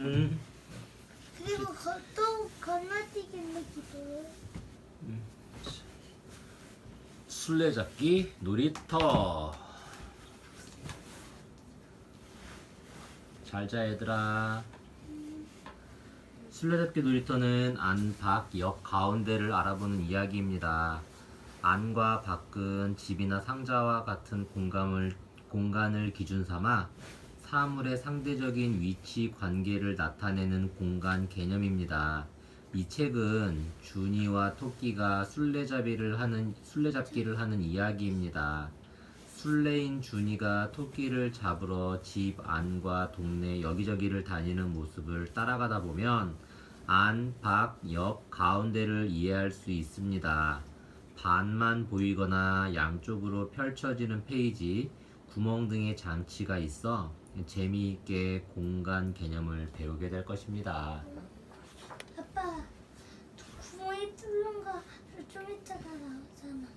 응. 그리고 또 건너뛰기는 기도. 술래잡기 놀이터. 잘자 얘들아. 술래잡기 놀이터는 안, 밖, 역 가운데를 알아보는 이야기입니다. 안과 밖은 집이나 상자와 같은 공간을 기준 삼아 사물의 상대적인 위치 관계를 나타내는 공간 개념입니다. 이 책은 준이와 토끼가 술래잡기를 하는 이야기입니다. 술래인 준이가 토끼를 잡으러 집 안과 동네 여기저기를 다니는 모습을 따라가다 보면 안, 밖, 옆, 가운데를 이해할 수 있습니다. 반만 보이거나 양쪽으로 펼쳐지는 페이지, 구멍 등의 장치가 있어 재미있게 공간 개념을 배우게 될 것입니다. 아빠, 구멍이 뚫는 거 좀 이따가 나오잖아.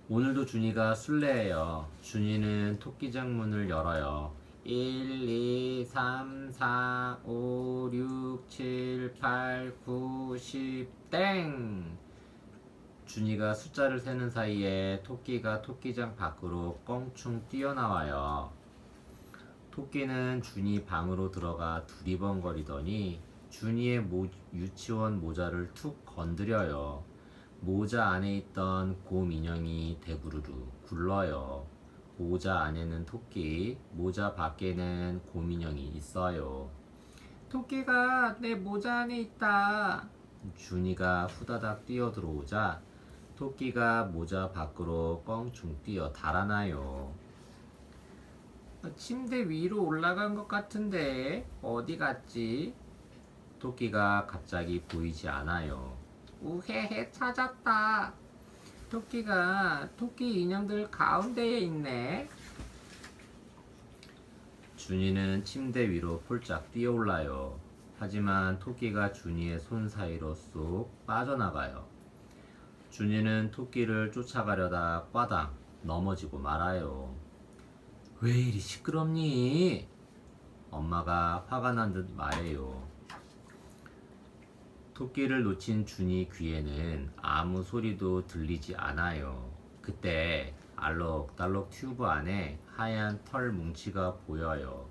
오늘도 준이가 술래예요. 준이는 토끼장 문을 열어요. 1, 2, 3, 4, 5, 6, 7, 8, 9, 10, 땡! 준이가 숫자를 세는 사이에 토끼가 토끼장 밖으로 껑충 뛰어나와요. 토끼는 준이 방으로 들어가 두리번거리더니 준이의 유치원 모자를 툭 건드려요. 모자 안에 있던 곰 인형이 대구르르 굴러요. 모자 안에는 토끼, 모자 밖에는 곰 인형이 있어요. 토끼가 내 모자 안에 있다. 준이가 후다닥 뛰어들어오자 토끼가 모자 밖으로 껑충 뛰어 달아나요. 침대 위로 올라간 것 같은데 어디 갔지? 토끼가 갑자기 보이지 않아요. 우헤헤, 찾았다. 토끼가 토끼 인형들 가운데에 있네. 준이는 침대 위로 폴짝 뛰어올라요. 하지만 토끼가 준이의 손 사이로 쏙 빠져나가요. 준이는 토끼를 쫓아가려다 꽈당 넘어지고 말아요. 왜 이리 시끄럽니? 엄마가 화가 난 듯 말해요. 토끼를 놓친 준이 귀에는 아무 소리도 들리지 않아요. 그때 알록달록 튜브 안에 하얀 털 뭉치가 보여요.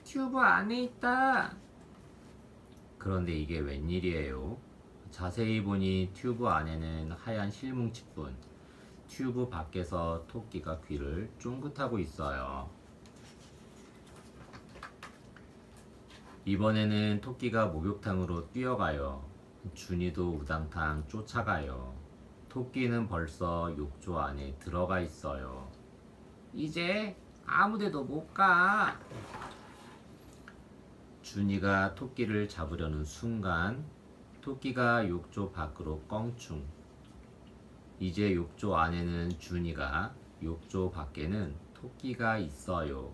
튜브 안에 있다. 그런데 이게 웬일이에요? 자세히 보니 튜브 안에는 하얀 실뭉치뿐. 튜브 밖에서 토끼가 귀를 쫑긋하고 있어요. 이번에는 토끼가 목욕탕으로 뛰어가요. 준이도 우당탕 쫓아가요. 토끼는 벌써 욕조 안에 들어가 있어요. 이제 아무데도 못 가. 준이가 토끼를 잡으려는 순간 토끼가 욕조 밖으로 껑충. 이제 욕조 안에는 준이가, 욕조 밖에는 토끼가 있어요.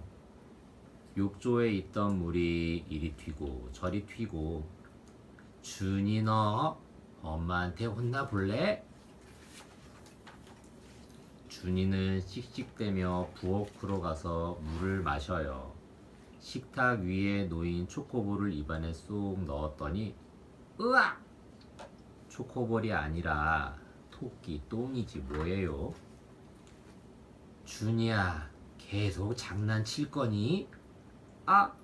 욕조에 있던 물이 이리 튀고 저리 튀고. 준이, 너 엄마한테 혼나볼래? 준이는 씩씩대며 부엌으로 가서 물을 마셔요. 식탁 위에 놓인 초코볼을 입안에 쏙 넣었더니 으악! 초코볼이 아니라 토끼 똥이지 뭐예요? 준이야, 계속 장난칠 거니?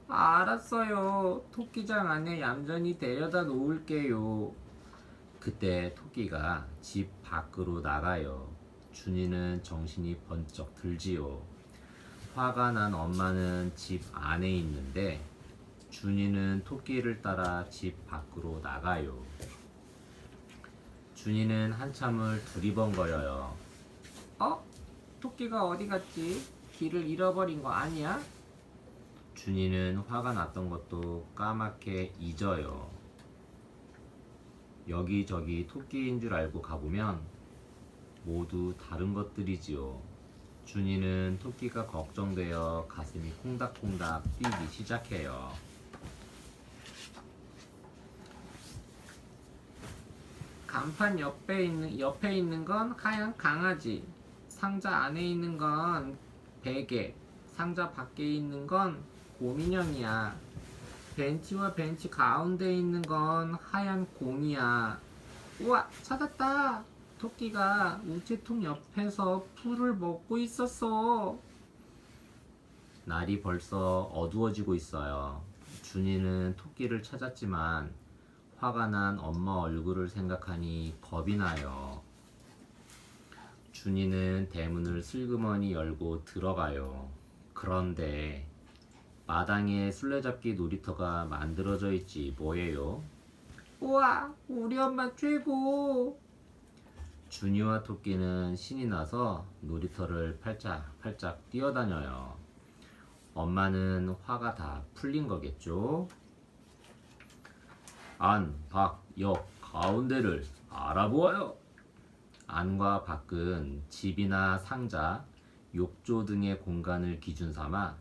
알았어요. 토끼장 안에 얌전히 데려다 놓을게요. 그때 토끼가 집 밖으로 나가요. 준이는 정신이 번쩍 들지요. 화가 난 엄마는 집 안에 있는데 준이는 토끼를 따라 집 밖으로 나가요. 준이는 한참을 두리번거려요. 토끼가 어디 갔지? 길을 잃어버린 거 아니야? 준이는 화가 났던 것도 까맣게 잊어요. 여기저기 토끼인 줄 알고 가보면 모두 다른 것들이지요. 준이는 토끼가 걱정되어 가슴이 콩닥콩닥 뛰기 시작해요. 간판 옆에 있는 건 하얀 강아지, 상자 안에 있는 건 베개, 상자 밖에 있는 건 곰인형이야. 벤치와 벤치 가운데 있는 건 하얀 공이야. 우와, 찾았다. 토끼가 우체통 옆에서 풀을 먹고 있었어. 날이 벌써 어두워지고 있어요. 준이는 토끼를 찾았지만 화가 난 엄마 얼굴을 생각하니 겁이 나요. 준이는 대문을 슬그머니 열고 들어가요. 그런데 마당에 술래잡기 놀이터가 만들어져 있지 뭐예요? 우와, 우리 엄마 최고! 준이와 토끼는 신이 나서 놀이터를 팔짝팔짝 뛰어다녀요. 엄마는 화가 다 풀린 거겠죠? 안, 박, 역, 가운데를 알아보아요. 안과 밖은 집이나 상자, 욕조 등의 공간을 기준 삼아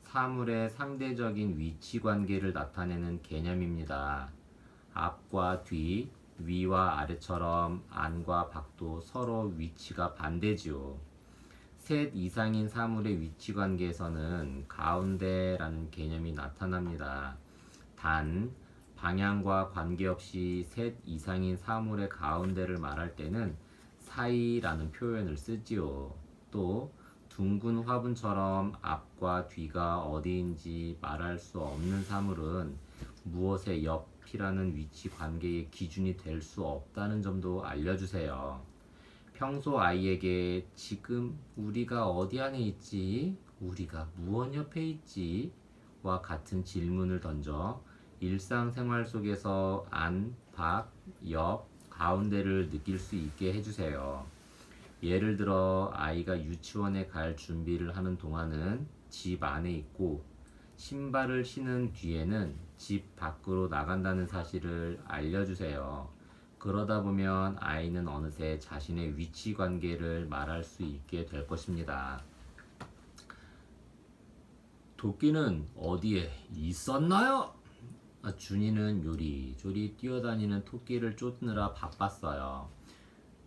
사물의 상대적인 위치 관계를 나타내는 개념입니다. 앞과 뒤, 위와 아래처럼 안과 밖도 서로 위치가 반대지요. 셋 이상인 사물의 위치 관계에서는 가운데라는 개념이 나타납니다. 단, 방향과 관계없이 셋 이상인 사물의 가운데를 말할 때는 사이라는 표현을 쓰지요. 또 둥근 화분처럼 앞과 뒤가 어디인지 말할 수 없는 사물은 무엇의 옆이라는 위치 관계의 기준이 될 수 없다는 점도 알려주세요. 평소 아이에게 지금 우리가 어디 안에 있지? 우리가 무엇 옆에 있지? 와 같은 질문을 던져 일상생활 속에서 안, 밖, 옆, 가운데를 느낄 수 있게 해주세요. 예를 들어 아이가 유치원에 갈 준비를 하는 동안은 집 안에 있고 신발을 신은 뒤에는 집 밖으로 나간다는 사실을 알려주세요. 그러다 보면 아이는 어느새 자신의 위치 관계를 말할 수 있게 될 것입니다. 도끼는 어디에 있었나요? 준이는 요리조리 뛰어다니는 토끼를 쫓느라 바빴어요.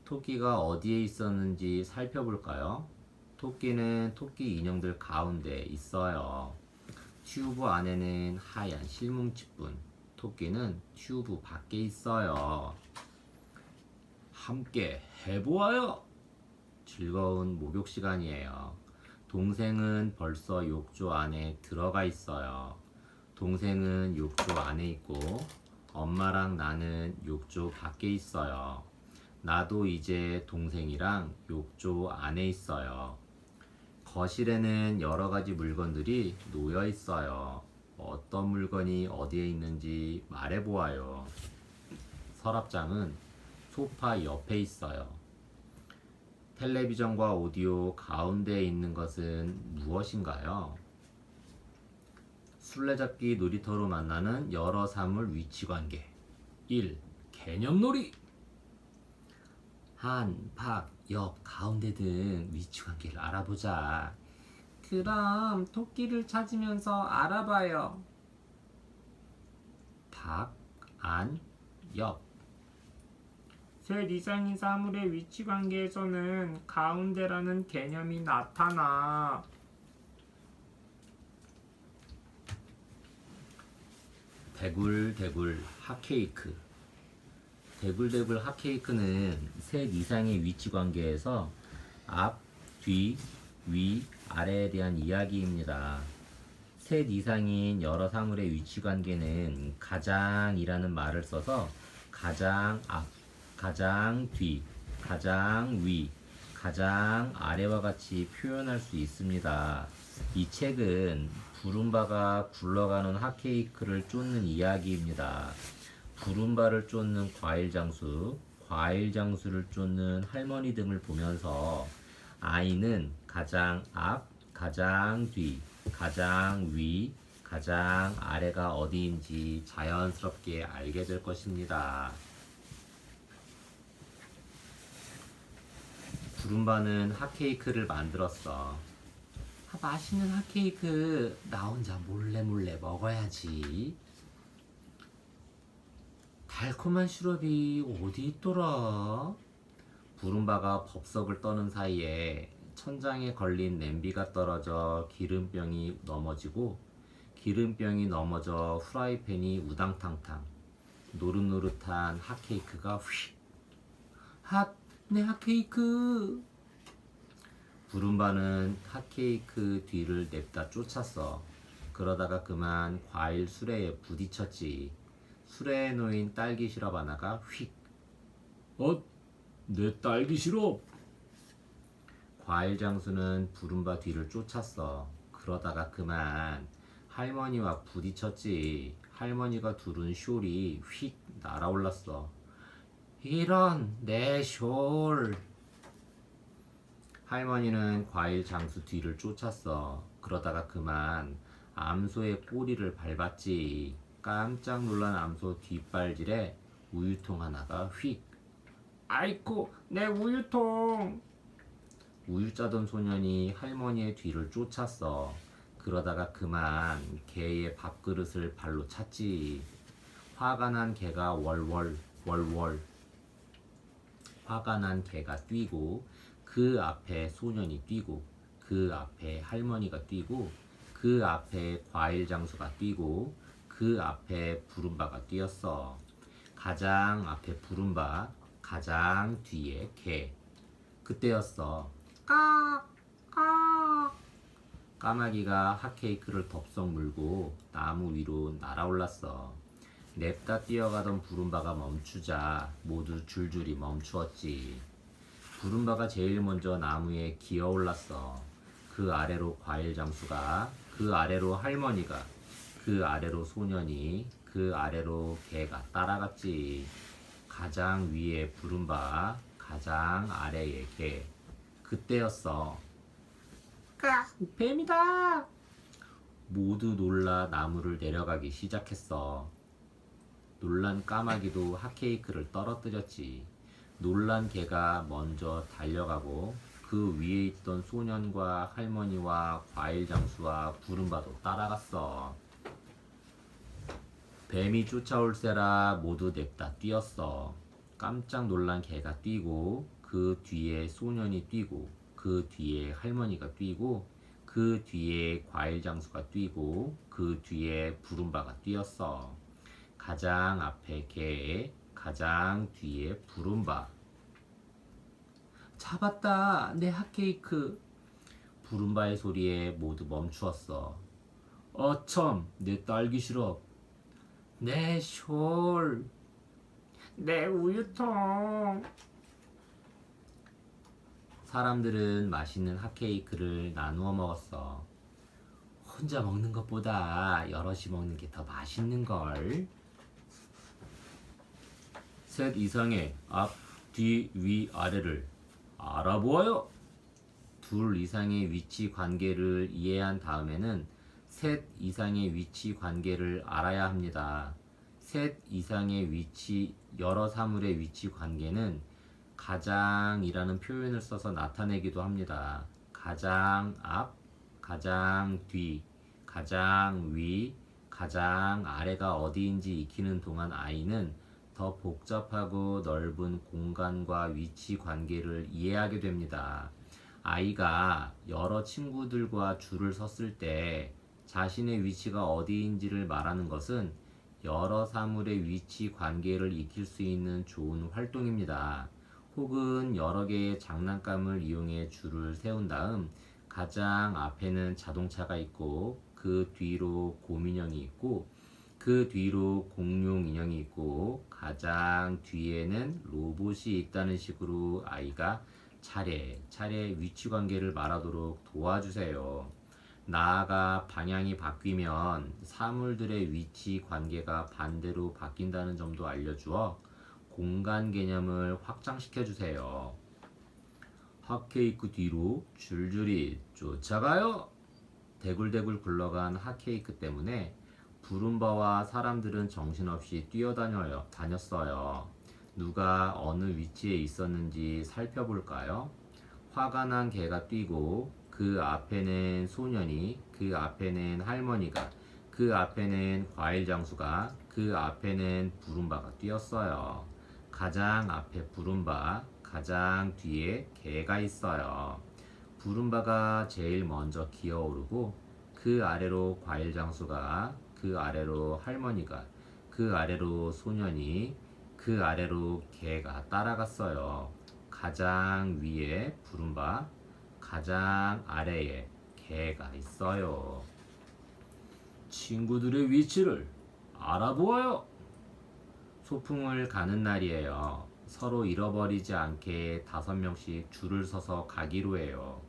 토끼가 어디에 있었는지 살펴볼까요? 토끼는 토끼 인형들 가운데 있어요. 튜브 안에는 하얀 실뭉치뿐. 토끼는 튜브 밖에 있어요. 함께 해보아요. 즐거운 목욕 시간이에요. 동생은 벌써 욕조 안에 들어가 있어요. 동생은 욕조 안에 있고 엄마랑 나는 욕조 밖에 있어요. 나도 이제 동생이랑 욕조 안에 있어요. 거실에는 여러 가지 물건들이 놓여 있어요. 어떤 물건이 어디에 있는지 말해보아요. 서랍장은 소파 옆에 있어요. 텔레비전과 오디오 가운데에 있는 것은 무엇인가요? 술래잡기 놀이터로 만나는 여러 사물 위치관계. 1. 개념놀이. 한, 밖, 옆, 가운데 등 위치관계를 알아보자. 그럼 토끼를 찾으면서 알아봐요. 밖, 안, 옆. 셋 이상인 사물의 위치관계에서는 가운데라는 개념이 나타나. 대굴대굴 핫케이크. 대굴대굴 핫케이크는 셋 이상의 위치 관계에서 앞, 뒤, 위, 아래에 대한 이야기입니다. 셋 이상인 여러 사물의 위치 관계는 가장이라는 말을 써서 가장 앞, 가장 뒤, 가장 위, 가장 아래와 같이 표현할 수 있습니다. 이 책은 부름바가 굴러가는 핫케이크를 쫓는 이야기입니다. 부름바를 쫓는 과일 장수, 과일 장수를 쫓는 할머니 등을 보면서 아이는 가장 앞, 가장 뒤, 가장 위, 가장 아래가 어디인지 자연스럽게 알게 될 것입니다. 부름바는 핫케이크를 만들었어. 맛있는 핫케이크 나 혼자 몰래 먹어야지. 달콤한 시럽이 어디 있더라? 부름바가 법석을 떠는 사이에 천장에 걸린 냄비가 떨어져 기름병이 넘어지고 기름병이 넘어져 후라이팬이 우당탕탕. 노릇노릇한 핫케이크가 휙. 내 핫케이크. 부름바는 핫케이크 뒤를 냅다 쫓았어. 그러다가 그만 과일 수레에 부딪혔지. 수레에 놓인 딸기 시럽 하나가 휙. 내 딸기 시럽. 과일 장수는 부름바 뒤를 쫓았어. 그러다가 그만 할머니와 부딪혔지. 할머니가 두른 숄이 휙 날아올랐어. 이런 내 숄. 할머니는 과일 장수 뒤를 쫓았어. 그러다가 그만 암소의 꼬리를 밟았지. 깜짝 놀란 암소 뒷발질에 우유통 하나가 휙. 아이고 내 우유통. 우유 짜던 소년이 할머니의 뒤를 쫓았어. 그러다가 그만 개의 밥그릇을 발로 찼지. 화가 난 개가 월월. 화가 난 개가 뛰고 그 앞에 소년이 뛰고 그 앞에 할머니가 뛰고 그 앞에 과일 장수가 뛰고 그 앞에 부름바가 뛰었어. 가장 앞에 부름바, 가장 뒤에 개. 그때였어. 까마귀가 핫케이크를 덥석 물고 나무 위로 날아올랐어. 냅다 뛰어가던 부름바가 멈추자 모두 줄줄이 멈추었지. 부름바가 제일 먼저 나무에 기어올랐어. 그 아래로 과일 장수가, 그 아래로 할머니가, 그 아래로 소년이, 그 아래로 개가 따라갔지. 가장 위에 부름바, 가장 아래에 개. 그때였어. 뱀이다! 모두 놀라 나무를 내려가기 시작했어. 놀란 까마귀도 핫케이크를 떨어뜨렸지. 놀란 개가 먼저 달려가고 그 위에 있던 소년과 할머니와 과일 장수와 부름바도 따라갔어. 뱀이 쫓아올세라 모두 냅다 뛰었어. 깜짝 놀란 개가 뛰고 그 뒤에 소년이 뛰고 그 뒤에 할머니가 뛰고 그 뒤에 과일 장수가 뛰고 그 뒤에 부름바가 뛰었어. 가장 앞에 개, 가장 뒤에 부름바. 잡았다, 내 핫케이크. 부름바의 소리에 모두 멈추었어. 어참, 내 딸기 시럽. 내 숄. 내 우유통. 사람들은 맛있는 핫케이크를 나누어 먹었어. 혼자 먹는 것보다 여럿이 먹는 게 더 맛있는걸. 셋 이상의 앞, 뒤, 위, 아래를 알아보아요. 둘 이상의 위치 관계를 이해한 다음에는 셋 이상의 위치 관계를 알아야 합니다. 셋 이상의 위치, 여러 사물의 위치 관계는 가장이라는 표현을 써서 나타내기도 합니다. 가장 앞, 가장 뒤, 가장 위, 가장 아래가 어디인지 익히는 동안 아이는 더 복잡하고 넓은 공간과 위치 관계를 이해하게 됩니다. 아이가 여러 친구들과 줄을 섰을 때 자신의 위치가 어디인지를 말하는 것은 여러 사물의 위치 관계를 익힐 수 있는 좋은 활동입니다. 혹은 여러 개의 장난감을 이용해 줄을 세운 다음 가장 앞에는 자동차가 있고 그 뒤로 곰인형이 있고 그 뒤로 공룡 인형이 있고 가장 뒤에는 로봇이 있다는 식으로 아이가 차례차례 위치 관계를 말하도록 도와주세요. 나아가 방향이 바뀌면 사물들의 위치 관계가 반대로 바뀐다는 점도 알려주어 공간 개념을 확장시켜 주세요. 핫케이크 뒤로 줄줄이 쫓아가요. 대굴대굴 굴러간 핫케이크 때문에 부름바와 사람들은 정신없이 다녔어요. 누가 어느 위치에 있었는지 살펴볼까요? 화가 난 개가 뛰고 그 앞에는 소년이, 그 앞에는 할머니가, 그 앞에는 과일 장수가, 그 앞에는 부름바가 뛰었어요. 가장 앞에 부름바, 가장 뒤에 개가 있어요. 부름바가 제일 먼저 기어오르고 그 아래로 과일 장수가, 그 아래로 할머니가, 그 아래로 소년이, 그 아래로 개가 따라갔어요. 가장 위에 부름바, 가장 아래에 개가 있어요. 친구들의 위치를 알아보아요. 소풍을 가는 날이에요. 서로 잃어버리지 않게 5명씩 줄을 서서 가기로 해요.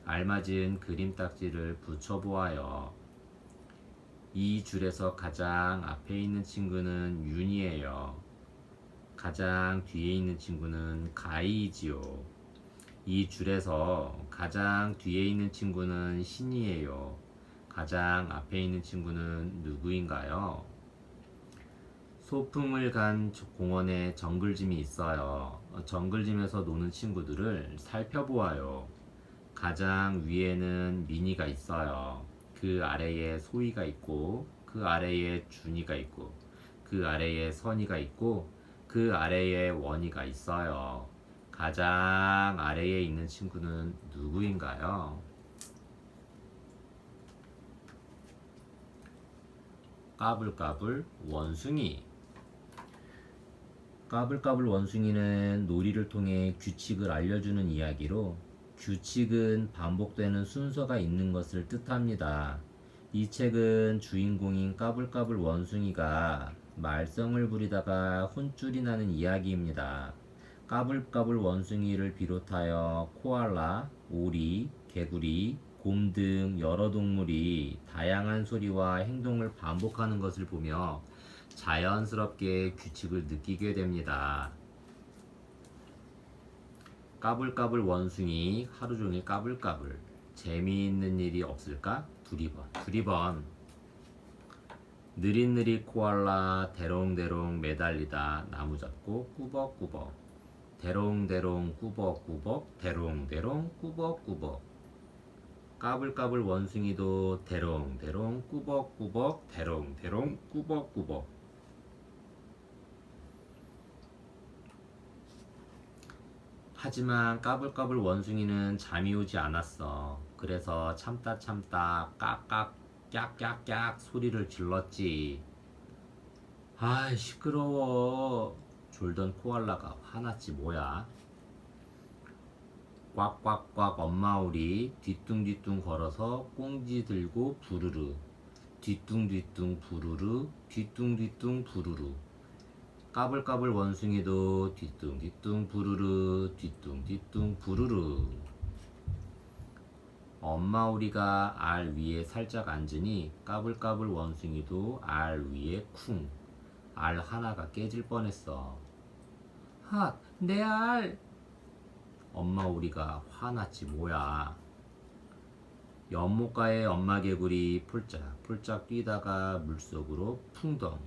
알맞은 그림 딱지를 붙여보아요. 이 줄에서 가장 앞에 있는 친구는 윤이에요. 가장 뒤에 있는 친구는 가이지요. 이 줄에서 가장 뒤에 있는 친구는 신이에요. 가장 앞에 있는 친구는 누구인가요? 소풍을 간 공원에 정글짐이 있어요. 정글짐에서 노는 친구들을 살펴보아요. 가장 위에는 미니가 있어요. 그 아래에 소희가 있고, 그 아래에 준이가 있고, 그 아래에 선이가 있고, 그 아래에 원이가 있어요. 가장 아래에 있는 친구는 누구인가요? 까불까불 원숭이. 까불까불 원숭이는 놀이를 통해 규칙을 알려주는 이야기로, 규칙은 반복되는 순서가 있는 것을 뜻합니다. 이 책은 주인공인 까불까불 원숭이가 말썽을 부리다가 혼쭐이 나는 이야기입니다. 까불까불 원숭이를 비롯하여 코알라, 오리, 개구리, 곰 등 여러 동물이 다양한 소리와 행동을 반복하는 것을 보며 자연스럽게 규칙을 느끼게 됩니다. 까불까불 원숭이 하루 종일 까불까불. 재미있는 일이 없을까? 두리번. 느릿느릿 코알라 대롱대롱 매달리다 나무 잡고 꾸벅꾸벅. 대롱대롱 꾸벅꾸벅 대롱대롱 꾸벅꾸벅. 까불까불 원숭이도 대롱대롱 꾸벅꾸벅 대롱대롱 꾸벅꾸벅. 하지만 까불까불 원숭이는 잠이 오지 않았어. 그래서 참다 깍깍 깍깍깍 소리를 질렀지. 아이 시끄러워. 졸던 코알라가 화났지 뭐야. 꽉꽉꽉 엄마오리 뒤뚱뒤뚱 걸어서 꽁지 들고 부르르. 뒤뚱뒤뚱 부르르 뒤뚱뒤뚱 부르르. 까불까불 원숭이도 뒤뚱뒤뚱 부르르 뒤뚱뒤뚱 부르르. 엄마 오리가 알 위에 살짝 앉으니 까불까불 원숭이도 알 위에 쿵. 알 하나가 깨질 뻔했어. 하, 내 알! 엄마 오리가 화났지 뭐야. 연못가에 엄마 개구리 폴짝폴짝 뛰다가 물속으로 풍덩.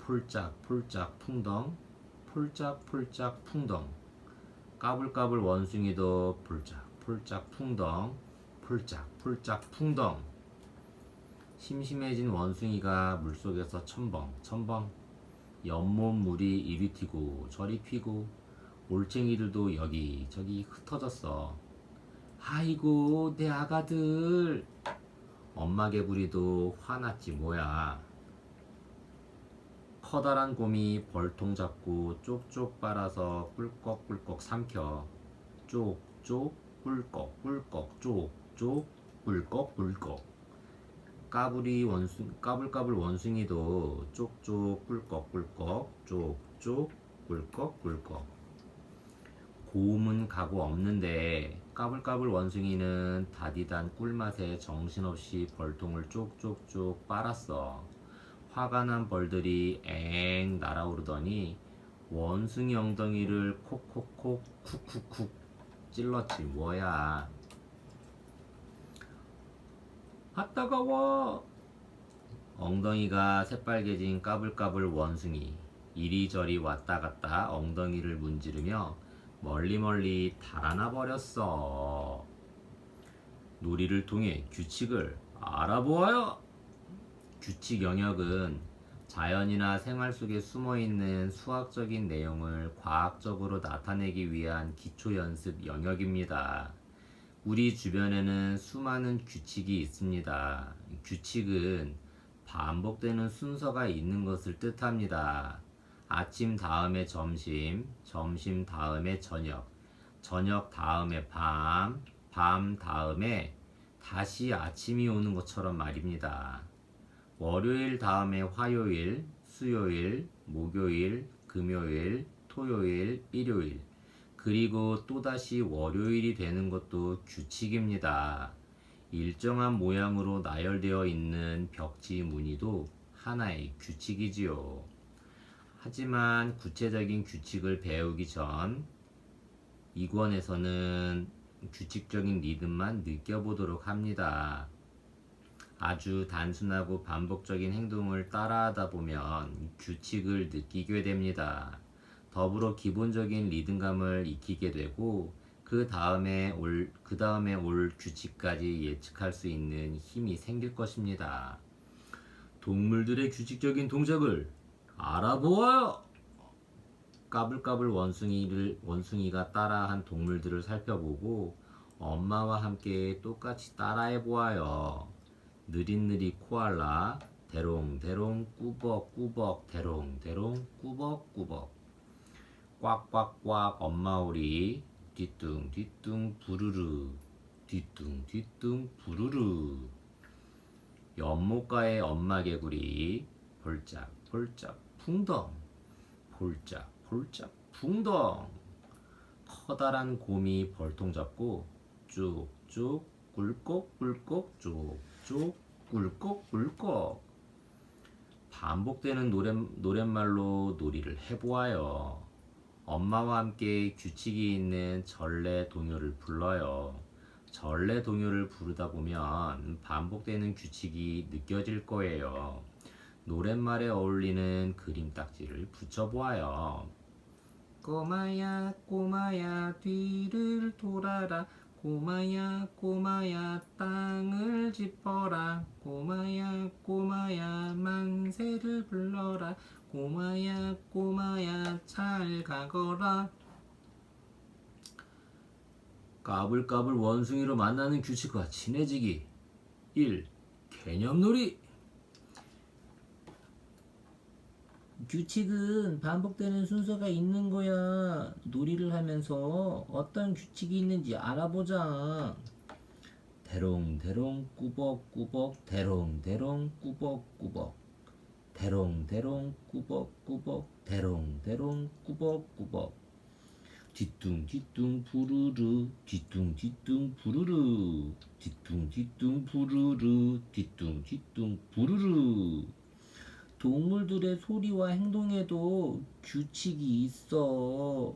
폴짝폴짝 풍덩. 폴짝폴짝 풍덩. 까불까불 원숭이도 폴짝폴짝 풍덩. 폴짝폴짝 풍덩. 심심해진 원숭이가 물속에서 첨벙. 연못 물이 이리 튀고 저리 튀고 올챙이들도 여기저기 흩어졌어. 아이고 내 아가들. 엄마 개구리도 화났지 뭐야. 커다란 곰이 벌통 잡고 쪽쪽 빨아서 꿀꺽꿀꺽 삼켜. 쪽쪽 꿀꺽꿀꺽 쪽쪽 꿀꺽꿀꺽. 까불까불 원숭이도 쪽쪽 꿀꺽꿀꺽 쪽쪽 꿀꺽꿀꺽. 고음은 가고 없는데 까불까불 원숭이는 다디단 꿀맛에 정신없이 벌통을 쪽쪽쪽 빨았어. 화가 난 벌들이 엥 날아오르더니 원숭이 엉덩이를 콕콕콕 쿡쿡쿡 찔렀지 뭐야. 아 따가워. 엉덩이가 새빨개진 까불까불 원숭이 이리저리 왔다 갔다 엉덩이를 문지르며 멀리 달아나 버렸어. 놀이를 통해 규칙을 알아보아요. 규칙 영역은 자연이나 생활 속에 숨어있는 수학적인 내용을 과학적으로 나타내기 위한 기초 연습 영역입니다. 우리 주변에는 수많은 규칙이 있습니다. 규칙은 반복되는 순서가 있는 것을 뜻합니다. 아침 다음에 점심, 점심 다음에 저녁, 저녁 다음에 밤, 밤 다음에 다시 아침이 오는 것처럼 말입니다. 월요일 다음에 화요일, 수요일, 목요일, 금요일, 토요일, 일요일, 그리고 또다시 월요일이 되는 것도 규칙입니다. 일정한 모양으로 나열되어 있는 벽지 무늬도 하나의 규칙이지요. 하지만 구체적인 규칙을 배우기 전 이 권에서는 규칙적인 리듬만 느껴보도록 합니다. 아주 단순하고 반복적인 행동을 따라하다 보면 규칙을 느끼게 됩니다. 더불어 기본적인 리듬감을 익히게 되고 그 다음에 올 규칙까지 예측할 수 있는 힘이 생길 것입니다. 동물들의 규칙적인 동작을 알아보아요. 까불까불 원숭이가 따라한 동물들을 살펴보고 엄마와 함께 똑같이 따라해 보아요. 느릿느릿 코알라, 대롱대롱 꾸벅꾸벅, 대롱대롱 꾸벅꾸벅. 꽉꽉꽉 엄마오리, 뒤뚱뒤뚱 부르르, 뒤뚱뒤뚱 부르르. 연못가의 엄마 개구리, 폴짝폴짝 풍덩, 폴짝폴짝 풍덩. 커다란 곰이 벌통 잡고 쭉쭉 꿀꺽꿀꺽 쭉쭉 꿀꺽꿀꺽. 반복되는 노랫말로 놀이를 해보아요. 엄마와 함께 규칙이 있는 전래 동요를 불러요. 전래 동요를 부르다 보면 반복되는 규칙이 느껴질 거예요. 노랫말에 어울리는 그림 딱지를 붙여보아요. 꼬마야 꼬마야 뒤를 돌아라, 꼬마야 꼬마야 땅을 짚어라, 꼬마야 꼬마야 만세를 불러라, 꼬마야 꼬마야 잘 가거라. 까불까불 원숭이로 만나는 규칙과 친해지기. 1. 개념놀이. 규칙은 반복되는 순서가 있는 거야. 놀이를 하면서 어떤 규칙이 있는지 알아보자. 대롱대롱 꾸벅꾸벅, 대롱대롱 꾸벅꾸벅, 대롱대롱 꾸벅꾸벅, 대롱대롱 꾸벅꾸벅. 뒤뚱뒤뚱 부르르, 뒤뚱뒤뚱 부르르, 뒤뚱뒤뚱 부르르, 뒤뚱뒤뚱 부르르. 동물들의 소리와 행동에도 규칙이 있어.